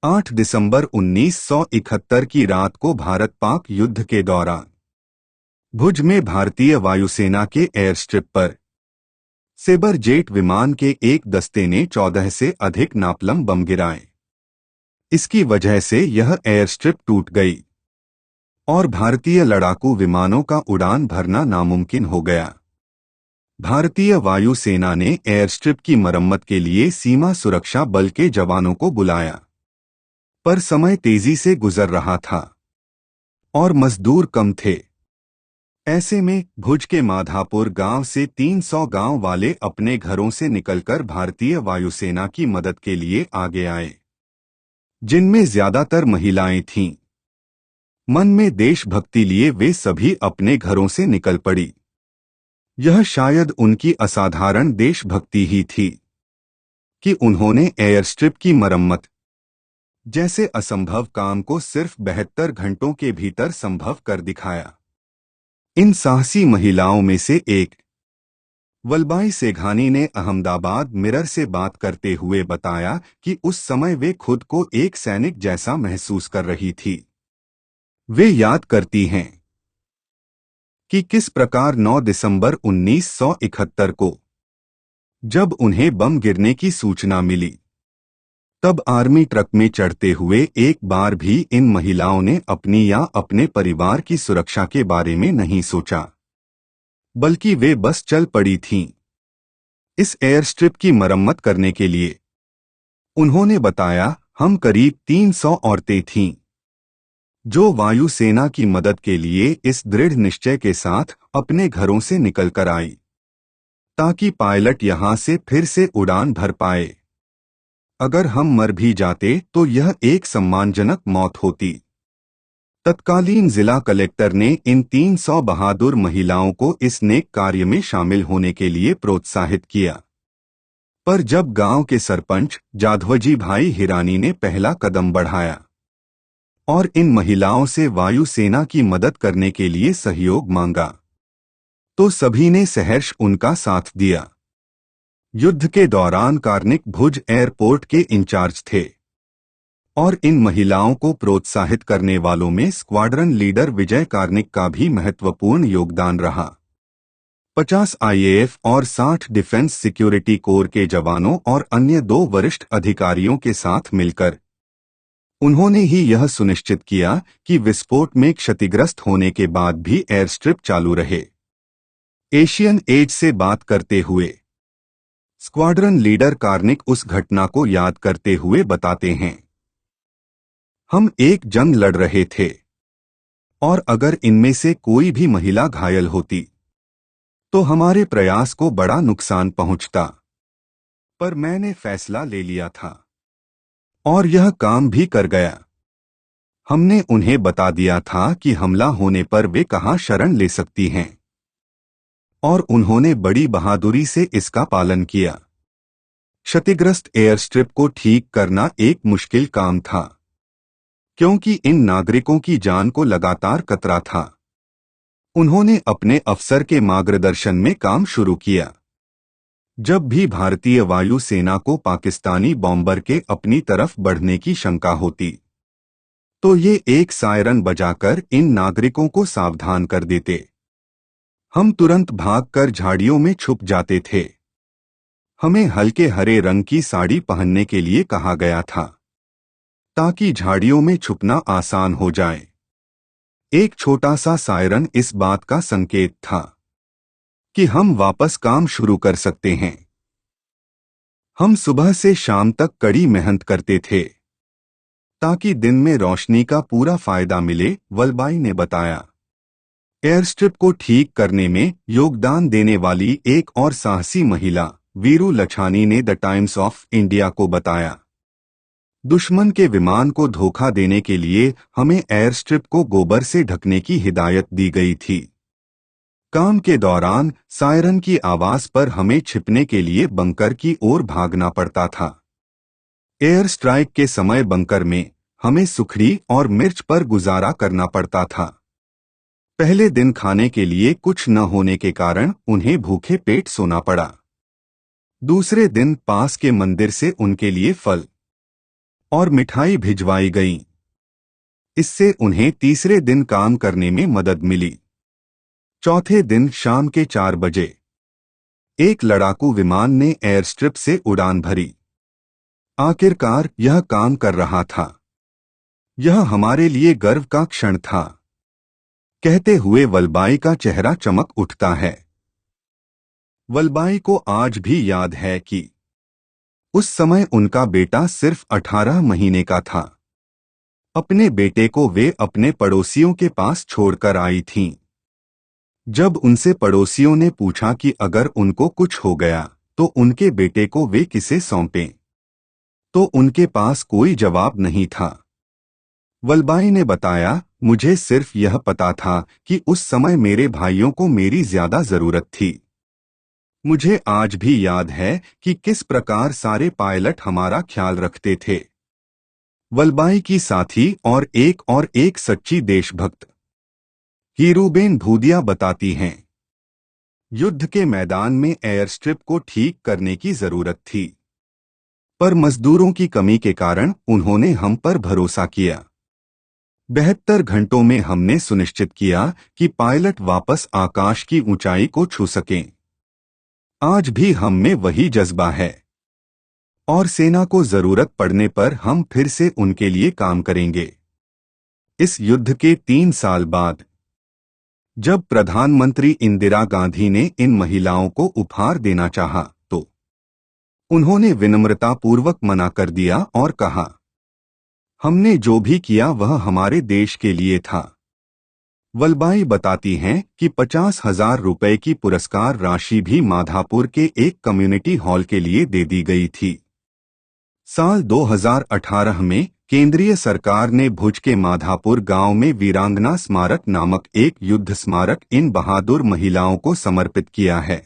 8 दिसंबर 1971 की रात को भारत-पाक युद्ध के दौरान भुज में भारतीय वायुसेना के एयर स्ट्रिप पर सेबर जेट विमान के एक दस्ते ने 14 से अधिक नापलम बम गिराए। इसकी वजह से यह एयर स्ट्रिप टूट गई और भारतीय लड़ाकू विमानों का उड़ान भरना नामुमकिन हो गया। भारतीय वायुसेना ने एयर स्ट्रिप की मरम्मत के लिए सीमा सुरक्षा बल के जवानों को बुलाया, पर समय तेजी से गुजर रहा था और मजदूर कम थे। ऐसे में भुज के माधापुर गांव से 300 गांव वाले अपने घरों से निकलकर भारतीय वायुसेना की मदद के लिए आगे आए, जिनमें ज्यादातर महिलाएं थीं। मन में देशभक्ति लिए वे सभी अपने घरों से निकल पड़ी। यह शायद उनकी असाधारण देशभक्ति ही थी कि उन्होंने एयर स्ट्रिप की मरम्मत जैसे असंभव काम को सिर्फ 72 घंटों के भीतर संभव कर दिखाया। इन साहसी महिलाओं में से एक वल्लभाई सेघानी ने अहमदाबाद मिरर से बात करते हुए बताया कि उस समय वे खुद को एक सैनिक जैसा महसूस कर रही थी। वे याद करती हैं कि किस प्रकार 9 दिसंबर 1971 को जब उन्हें बम गिरने की सूचना मिली, तब आर्मी ट्रक में चढ़ते हुए एक बार भी इन महिलाओं ने अपनी या अपने परिवार की सुरक्षा के बारे में नहीं सोचा, बल्कि वे बस चल पड़ी थीं इस एयर स्ट्रिप की मरम्मत करने के लिए। उन्होंने बताया, हम करीब 300 औरतें थीं जो वायुसेना की मदद के लिए इस दृढ़ निश्चय के साथ अपने घरों से निकलकर आई ताकि पायलट यहां से फिर से उड़ान भर पाए। अगर हम मर भी जाते तो यह एक सम्मानजनक मौत होती। तत्कालीन जिला कलेक्टर ने इन 300 बहादुर महिलाओं को इस नेक कार्य में शामिल होने के लिए प्रोत्साहित किया। पर जब गांव के सरपंच जाधवजी भाई हिरानी ने पहला कदम बढ़ाया और इन महिलाओं से वायुसेना की मदद करने के लिए सहयोग मांगा, तो सभी ने सहर्ष उनका साथ दिया। युद्ध के दौरान कार्निक भुज एयरपोर्ट के इंचार्ज थे और इन महिलाओं को प्रोत्साहित करने वालों में स्क्वाड्रन लीडर विजय कार्निक का भी महत्वपूर्ण योगदान रहा। 50 आईएएफ और 60 डिफेंस सिक्योरिटी कोर के जवानों और अन्य 2 वरिष्ठ अधिकारियों के साथ मिलकर उन्होंने ही यह सुनिश्चित किया कि विस्फोट में क्षतिग्रस्त होने के बाद भी एयर स्ट्रिप चालू रहे। एशियन एज से बात करते हुए स्क्वाड्रन लीडर कार्निक उस घटना को याद करते हुए बताते हैं, हम एक जंग लड़ रहे थे और अगर इनमें से कोई भी महिला घायल होती तो हमारे प्रयास को बड़ा नुकसान पहुंचता, पर मैंने फैसला ले लिया था और यह काम भी कर गया। हमने उन्हें बता दिया था कि हमला होने पर वे कहां शरण ले सकती हैं और उन्होंने बड़ी बहादुरी से इसका पालन किया। क्षतिग्रस्त एयर स्ट्रिप को ठीक करना एक मुश्किल काम था, क्योंकि इन नागरिकों की जान को लगातार खतरा था। उन्होंने अपने अफसर के मार्गदर्शन में काम शुरू किया। जब भी भारतीय वायुसेना को पाकिस्तानी बॉम्बर के अपनी तरफ बढ़ने की शंका होती, तो ये एक सायरन बजाकर इन नागरिकों को सावधान कर देते। हम तुरंत भागकर झाड़ियों में छुप जाते थे। हमें हल्के हरे रंग की साड़ी पहनने के लिए कहा गया था ताकि झाड़ियों में छुपना आसान हो जाए। एक छोटा सा सायरन इस बात का संकेत था कि हम वापस काम शुरू कर सकते हैं। हम सुबह से शाम तक कड़ी मेहनत करते थे ताकि दिन में रोशनी का पूरा फायदा मिले, वल्लभाई ने बताया। एयर स्ट्रिप को ठीक करने में योगदान देने वाली एक और साहसी महिला वीरू लछानी ने द टाइम्स ऑफ इंडिया को बताया, दुश्मन के विमान को धोखा देने के लिए हमें एयर स्ट्रिप को गोबर से ढकने की हिदायत दी गई थी। काम के दौरान सायरन की आवाज पर हमें छिपने के लिए बंकर की ओर भागना पड़ता था। एयर स्ट्राइक के समय बंकर में हमें सुखड़ी और मिर्च पर गुजारा करना पड़ता था। पहले दिन खाने के लिए कुछ न होने के कारण उन्हें भूखे पेट सोना पड़ा। दूसरे दिन पास के मंदिर से उनके लिए फल और मिठाई भिजवाई गई। इससे उन्हें तीसरे दिन काम करने में मदद मिली। चौथे दिन शाम के 4 बजे एक लड़ाकू विमान ने एयर स्ट्रिप से उड़ान भरी। आखिरकार यह काम कर रहा था। यह हमारे लिए गर्व का क्षण था, कहते हुए वल्लभाई का चेहरा चमक उठता है। वल्लभाई को आज भी याद है कि उस समय उनका बेटा सिर्फ 18 महीने का था। अपने बेटे को वे अपने पड़ोसियों के पास छोड़कर आई थीं। जब उनसे पड़ोसियों ने पूछा कि अगर उनको कुछ हो गया तो उनके बेटे को वे किसे सौंपें, तो उनके पास कोई जवाब नहीं था। वल्लभाई ने बताया, मुझे सिर्फ यह पता था कि उस समय मेरे भाइयों को मेरी ज्यादा जरूरत थी। मुझे आज भी याद है कि किस प्रकार सारे पायलट हमारा ख्याल रखते थे। वल्लभाई की साथी और एक सच्ची देशभक्त हीरूबेन भूदिया बताती हैं, युद्ध के मैदान में एयर स्ट्रिप को ठीक करने की जरूरत थी, पर मजदूरों की कमी के कारण उन्होंने हम पर भरोसा किया। 72 घंटों में हमने सुनिश्चित किया कि पायलट वापस आकाश की ऊंचाई को छू सकें। आज भी हम में वही जज्बा है और सेना को जरूरत पड़ने पर हम फिर से उनके लिए काम करेंगे। इस युद्ध के 3 साल बाद जब प्रधानमंत्री इंदिरा गांधी ने इन महिलाओं को उपहार देना चाहा तो उन्होंने विनम्रतापूर्वक मना कर दिया और कहा, हमने जो भी किया वह हमारे देश के लिए था। वल्लभाई बताती हैं कि 50,000 रुपए की पुरस्कार राशि भी माधापुर के एक कम्युनिटी हॉल के लिए दे दी गई थी। साल 2018 में केंद्रीय सरकार ने भुज के माधापुर गांव में वीरांगना स्मारक नामक एक युद्ध स्मारक इन बहादुर महिलाओं को समर्पित किया है।